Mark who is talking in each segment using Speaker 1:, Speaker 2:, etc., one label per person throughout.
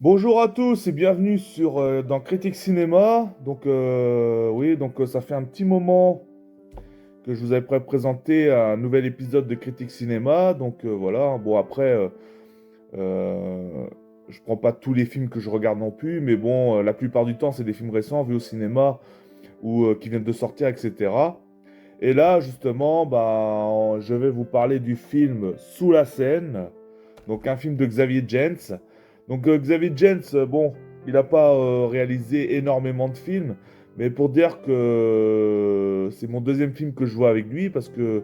Speaker 1: Bonjour à tous et bienvenue dans Critique Cinéma. Ça fait un petit moment que je vous avais présenté un nouvel épisode de Critique Cinéma. Voilà, bon après, euh, je prends pas tous les films que je regarde non plus, mais bon, la plupart du temps c'est des films récents vus au cinéma ou qui viennent de sortir, etc. Et là justement, je vais vous parler du film Sous la Seine, donc un film de Xavier Gents. Xavier Gents, bon, il n'a pas réalisé énormément de films, mais pour dire que c'est mon deuxième film que je vois avec lui, parce que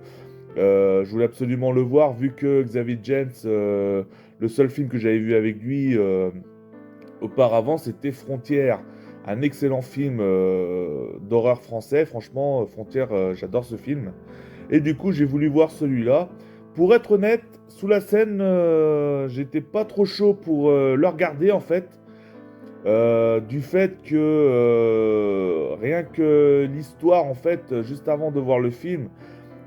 Speaker 1: je voulais absolument le voir, vu que Xavier Gents, le seul film que j'avais vu avec lui auparavant, c'était Frontières, un excellent film d'horreur français. Franchement, Frontières, j'adore ce film. Et du coup, j'ai voulu voir celui-là. Pour être honnête, Sous la Seine, j'étais pas trop chaud pour le regarder en fait. Du fait que rien que l'histoire, en fait, juste avant de voir le film,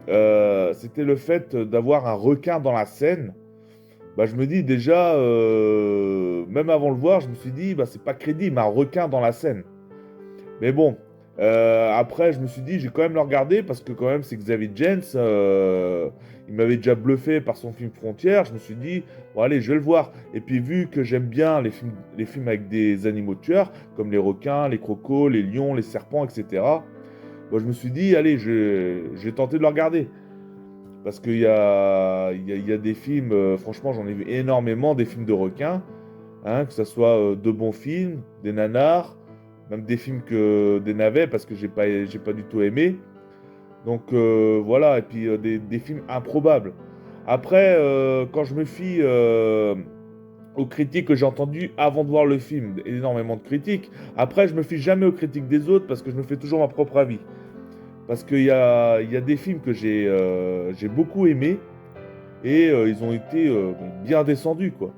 Speaker 1: c'était le fait d'avoir un requin dans la Seine. Bah, je me dis déjà, même avant le voir, je me suis dit, bah, c'est pas crédible, un requin dans la Seine. Mais bon, après, je me suis dit, j'ai quand même le regarder parce que quand même, c'est Xavier Gents. Il m'avait déjà bluffé par son film Frontières. Je me suis dit, bon, allez, je vais le voir. Et puis, vu que j'aime bien les films avec des animaux tueurs, comme les requins, les crocos, les lions, les serpents, etc., bon, je me suis dit, allez, je vais tenter de le regarder. Parce qu'il y a des films, franchement, j'en ai vu énormément, des films de requins, hein, que ce soit de bons films, des nanars, même des films des navets, parce que j'ai pas du tout aimé. Voilà, et puis des films improbables. Après, quand je me fie aux critiques que j'ai entendues avant de voir le film, énormément de critiques. Après, je me fie jamais aux critiques des autres parce que je me fais toujours ma propre avis. Parce il y a des films que j'ai beaucoup aimés et ils ont été bien descendus, quoi.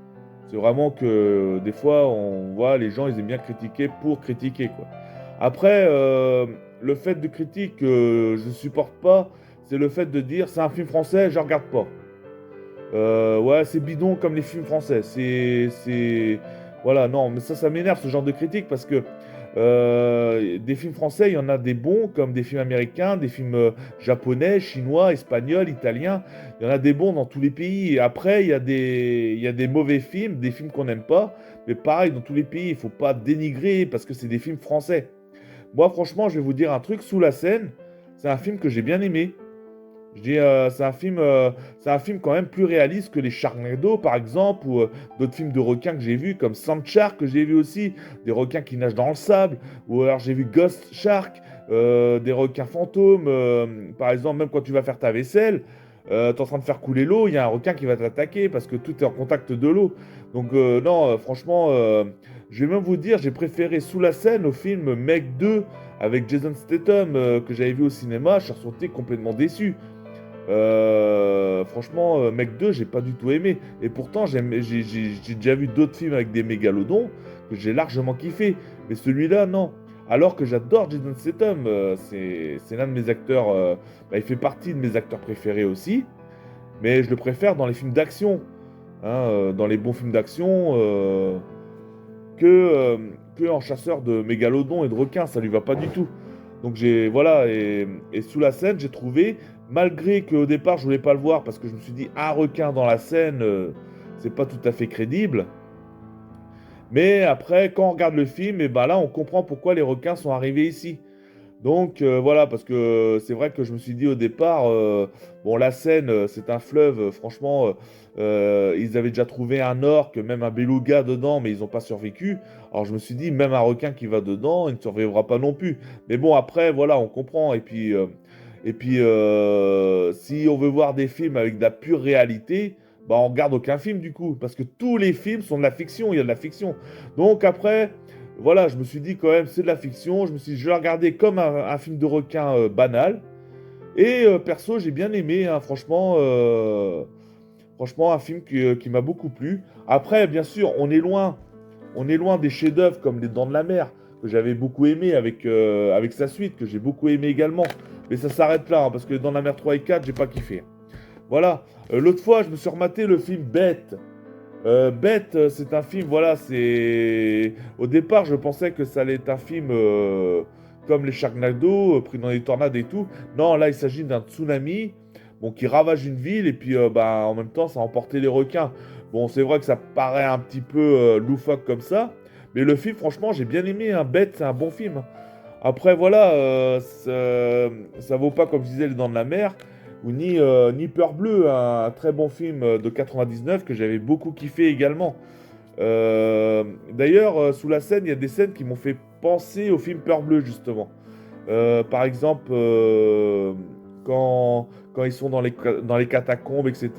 Speaker 1: C'est vraiment que des fois, on voit les gens, ils aiment bien critiquer pour critiquer, quoi. Après, le fait de critique que je supporte pas, c'est le fait de dire c'est un film français, je regarde pas. Ouais, c'est bidon comme les films français. Voilà, non, mais ça m'énerve ce genre de critique parce que des films français, il y en a des bons comme des films américains, des films japonais, chinois, espagnols, italiens. Il y en a des bons dans tous les pays. Et après, il y a des mauvais films, des films qu'on n'aime pas. Mais pareil, dans tous les pays, il faut pas dénigrer parce que c'est des films français. Moi, franchement, je vais vous dire un truc, Sous la Seine, c'est un film que j'ai bien aimé. Je dis, c'est un film quand même plus réaliste que les Sharknado, par exemple, ou d'autres films de requins que j'ai vus, comme Sand Shark, que j'ai vu aussi, des requins qui nagent dans le sable, ou alors j'ai vu Ghost Shark, des requins fantômes, par exemple, même quand tu vas faire ta vaisselle, t'es en train de faire couler l'eau, il y a un requin qui va t'attaquer parce que tout est en contact de l'eau. Non, franchement, je vais même vous dire, j'ai préféré Sous la Seine au film Meg 2 avec Jason Statham que j'avais vu au cinéma, je suis ressorti complètement déçu. Franchement, Mec 2, j'ai pas du tout aimé. Et pourtant, j'ai déjà vu d'autres films avec des mégalodons que j'ai largement kiffé. Mais celui-là, non. Alors que j'adore Jason Statham, c'est l'un de mes acteurs. Il fait partie de mes acteurs préférés aussi. Mais je le préfère dans les films d'action. Hein, dans les bons films d'action. Que, euh, que en chasseur de mégalodons et de requins. Ça lui va pas du tout. Voilà, et Sous la Seine, j'ai trouvé, malgré qu'au départ je voulais pas le voir parce que je me suis dit un requin dans la Seine, c'est pas tout à fait crédible. Mais après, quand on regarde le film, et ben là on comprend pourquoi les requins sont arrivés ici. Voilà, parce que c'est vrai que je me suis dit au départ, bon, la Seine, c'est un fleuve, franchement, ils avaient déjà trouvé un orque, même un beluga dedans, mais ils n'ont pas survécu. Alors je me suis dit, même un requin qui va dedans, il ne survivra pas non plus. Mais bon, après, voilà, on comprend. Si on veut voir des films avec de la pure réalité, bah on regarde aucun film du coup, parce que tous les films sont de la fiction, il y a de la fiction. Donc après. Voilà, je me suis dit quand même, c'est de la fiction. Je me suis dit, je vais la regarder comme un film de requin banal. Et perso, j'ai bien aimé, hein, franchement, un film qui m'a beaucoup plu. Après, bien sûr, on est loin des chefs-d'œuvre comme Les Dents de la Mer, que j'avais beaucoup aimé avec sa suite, que j'ai beaucoup aimé également. Mais ça s'arrête là, hein, parce que Les Dents de la Mer 3 et 4, j'ai pas kiffé. Voilà. L'autre fois, je me suis rematé le film Bête. Bête, c'est un film, voilà, c'est... Au départ, je pensais que ça allait être un film comme les Sharknado, pris dans les tornades et tout. Non, là, il s'agit d'un tsunami, bon, qui ravage une ville, et puis, bah, en même temps, ça a emporté les requins. Bon, c'est vrai que ça paraît un petit peu loufoque comme ça, mais le film, franchement, j'ai bien aimé, hein. Bête, c'est un bon film. Après, voilà, ça vaut pas, comme je disais, Les Dents de la Mer, ou ni Peur Bleue, un très bon film de 99 que j'avais beaucoup kiffé également. D'ailleurs, sous la scène, il y a des scènes qui m'ont fait penser au film Peur Bleue, justement. Par exemple, quand ils sont dans les catacombes, etc.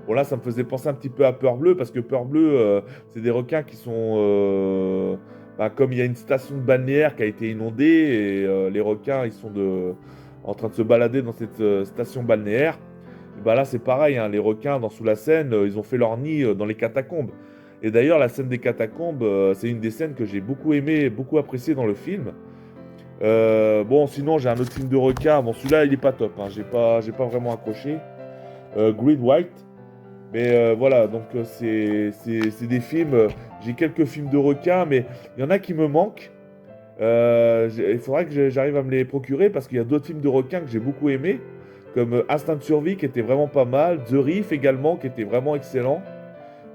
Speaker 1: Bon, là, ça me faisait penser un petit peu à Peur Bleue, parce que Peur Bleue, c'est des requins qui sont... bah, comme il y a une station de balnéaire qui a été inondée, et les requins, ils sont en train de se balader dans cette station balnéaire. Et bah là, c'est pareil, hein, les requins, dans Sous la Seine, ils ont fait leur nid dans les catacombes. Et d'ailleurs, la scène des catacombes, c'est une des scènes que j'ai beaucoup aimé, beaucoup apprécié dans le film. Bon, sinon, j'ai un autre film de requin. Bon, celui-là, il est pas top, hein. J'ai pas vraiment accroché. Green White. Mais voilà, donc c'est des films. J'ai quelques films de requins, mais il y en a qui me manquent. Il faudrait que j'arrive à me les procurer parce qu'il y a d'autres films de requins que j'ai beaucoup aimés, comme Instinct de survie qui était vraiment pas mal, The Reef également qui était vraiment excellent.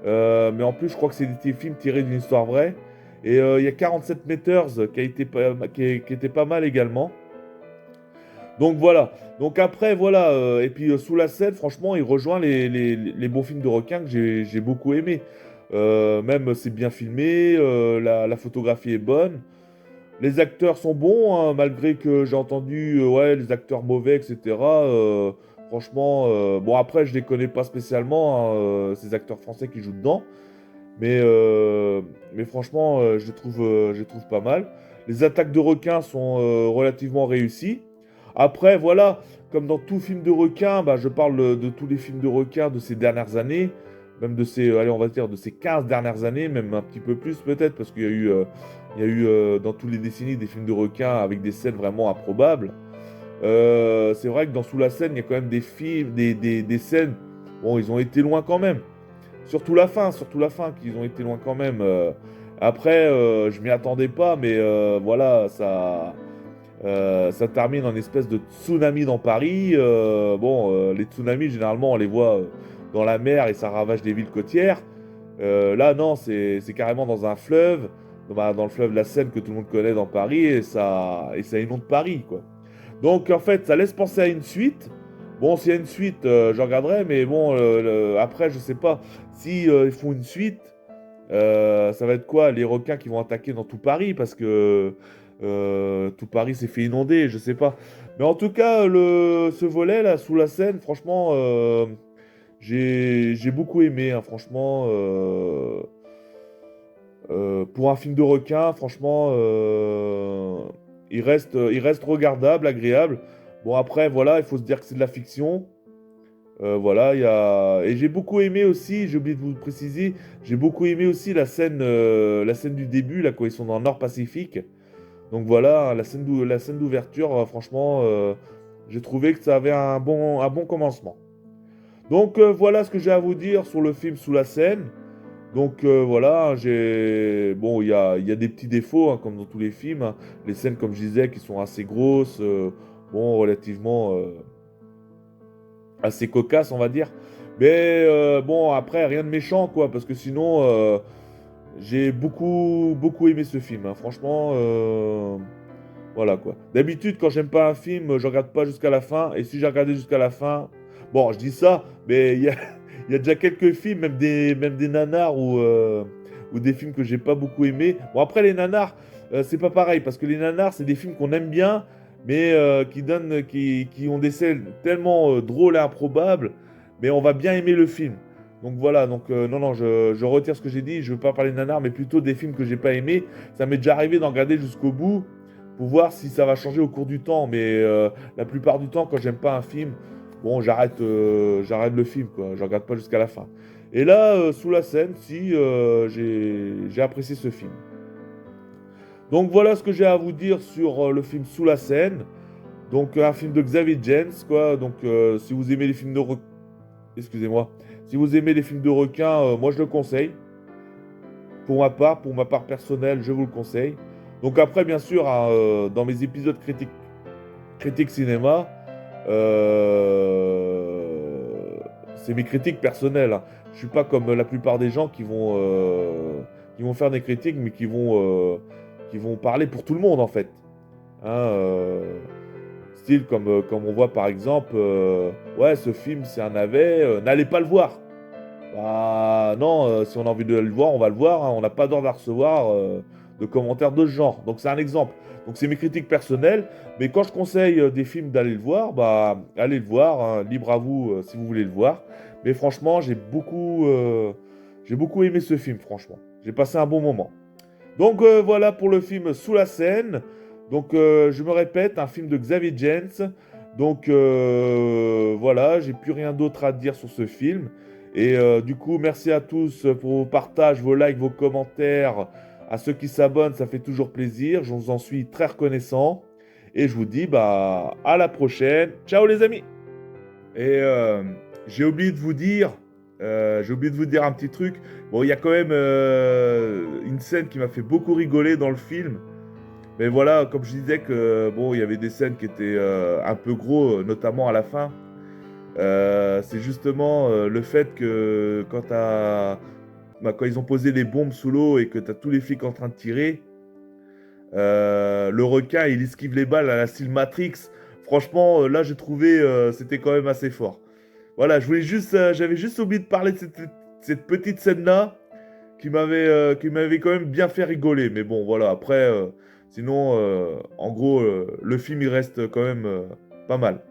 Speaker 1: Mais en plus, je crois que c'est des films tirés d'une histoire vraie. Et il y a 47 Meters qui était pas mal également. Donc voilà. Donc après, voilà. Et puis Sous la Seine, franchement, il rejoint les bons films de requins que j'ai beaucoup aimés. Même c'est bien filmé, la photographie est bonne. Les acteurs sont bons, hein, malgré que j'ai entendu ouais, les acteurs mauvais, etc. Franchement, bon après, je les connais pas spécialement, hein, ces acteurs français qui jouent dedans. Mais, euh, mais franchement, je les trouve pas mal. Les attaques de requins sont relativement réussies. Après, voilà, comme dans tout film de requin, bah, je parle de tous les films de requins de ces dernières années, même de ces, allez, on va dire de ces 15 dernières années, même un petit peu plus peut-être, parce qu'il y a eu, dans toutes les décennies des films de requins avec des scènes vraiment improbables. C'est vrai que dans Sous la Seine, il y a quand même des films, des scènes, bon, ils ont été loin quand même. Surtout la fin, qu'ils ont été loin quand même. Après, je m'y attendais pas, mais voilà, ça termine en espèce de tsunami dans Paris. Bon, les tsunamis, généralement, on les voit dans la mer et ça ravage des villes côtières. Là, non, c'est carrément dans un fleuve, dans le fleuve de la Seine que tout le monde connaît dans Paris, et ça inonde Paris, quoi. Donc, en fait, ça laisse penser à une suite. Bon, s'il y a une suite, je regarderai, mais bon, après, je sais pas. Si ils font une suite, ça va être quoi? Les requins qui vont attaquer dans tout Paris, parce que tout Paris s'est fait inonder, je sais pas. Mais en tout cas, ce volet là, Sous la Seine, franchement, j'ai beaucoup aimé, hein, franchement. Pour un film de requin, franchement, il reste regardable, agréable. Bon, après, voilà, il faut se dire que c'est de la fiction. Voilà, il y a... Et j'ai beaucoup aimé aussi, j'ai oublié de vous le préciser, j'ai beaucoup aimé aussi la scène du début, là, quand ils sont dans le Nord Pacifique. Donc voilà, la scène d'ouverture, franchement, j'ai trouvé que ça avait un bon commencement. Donc voilà ce que j'ai à vous dire sur le film Sous la Seine. Donc voilà, bon, il y a des petits défauts, hein, comme dans tous les films, hein. Les scènes, comme je disais, qui sont assez grosses, bon, relativement assez cocasses, on va dire. Mais bon, après, rien de méchant, quoi, parce que sinon, j'ai beaucoup aimé ce film, hein. Franchement, voilà, quoi. D'habitude, quand j'aime pas un film, je regarde pas jusqu'à la fin, et si j'ai regardé jusqu'à la fin, bon, je dis ça, mais il y a déjà quelques films, même des nanars ou des films que j'ai pas beaucoup aimés. Bon, après, les nanars, c'est pas pareil, parce que les nanars, c'est des films qu'on aime bien, mais qui ont des scènes tellement drôles et improbables, mais on va bien aimer le film. Donc voilà, donc non, non, je retire ce que j'ai dit, je veux pas parler de nanars, mais plutôt des films que j'ai pas aimés. Ça m'est déjà arrivé d'en regarder jusqu'au bout, pour voir si ça va changer au cours du temps, mais la plupart du temps, quand j'aime pas un film, bon, j'arrête le film, quoi. Je regarde pas jusqu'à la fin. Et là, Sous la Seine, si, j'ai apprécié ce film. Donc voilà ce que j'ai à vous dire sur le film Sous la Seine. Donc un film de Xavier James, quoi. Donc si vous aimez les films de... Excusez-moi. Si vous aimez les films de requins, moi je le conseille. Pour ma part personnelle, je vous le conseille. Donc après, bien sûr, hein, dans mes épisodes critiques cinéma, c'est mes critiques personnelles, hein. Je suis pas comme la plupart des gens qui vont faire des critiques, mais qui vont parler pour tout le monde en fait. Hein, style comme on voit par exemple, ouais, ce film c'est un navet, n'allez pas le voir. Bah non, si on a envie de le voir, on va le voir, hein. On n'a pas d'ordre à recevoir de commentaires de ce genre. Donc c'est un exemple. Donc c'est mes critiques personnelles. Mais quand je conseille des films d'aller le voir, bah allez le voir, hein. Libre à vous si vous voulez le voir. Mais franchement, j'ai beaucoup aimé ce film, franchement. J'ai passé un bon moment. Donc voilà pour le film Sous la Seine. Donc je me répète, un film de Xavier Jens. Donc voilà, j'ai plus rien d'autre à dire sur ce film. Et du coup, merci à tous pour vos partages, vos likes, vos commentaires. À ceux qui s'abonnent, ça fait toujours plaisir. Je vous en suis très reconnaissant. Et je vous dis bah à la prochaine. Ciao les amis. Et j'ai oublié de vous dire, j'ai oublié de vous dire un petit truc. Bon, il y a quand même une scène qui m'a fait beaucoup rigoler dans le film. Mais voilà, comme je disais que bon, il y avait des scènes qui étaient un peu gros, notamment à la fin. C'est justement le fait que quand ils ont posé les bombes sous l'eau et que t'as tous les flics en train de tirer, le requin il esquive les balles à la style Matrix. Franchement, là j'ai trouvé c'était quand même assez fort. Voilà, j'avais juste oublié de parler de cette petite scène-là qui m'avait quand même bien fait rigoler. Mais bon, voilà, après, sinon, en gros, le film il reste quand même pas mal.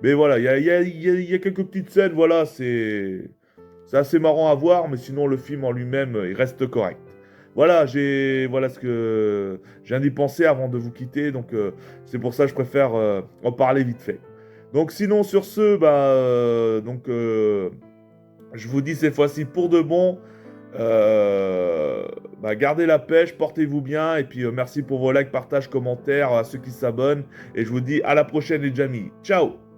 Speaker 1: Mais voilà, il y a quelques petites scènes, voilà, c'est assez marrant à voir, mais sinon le film en lui-même, il reste correct. Voilà ce que j'ai d'y penser avant de vous quitter, donc c'est pour ça que je préfère en parler vite fait. Donc sinon sur ce, je vous dis cette fois-ci pour de bon, gardez la pêche, portez-vous bien, et puis merci pour vos likes, partages, commentaires, à ceux qui s'abonnent, et je vous dis à la prochaine les amis. Ciao!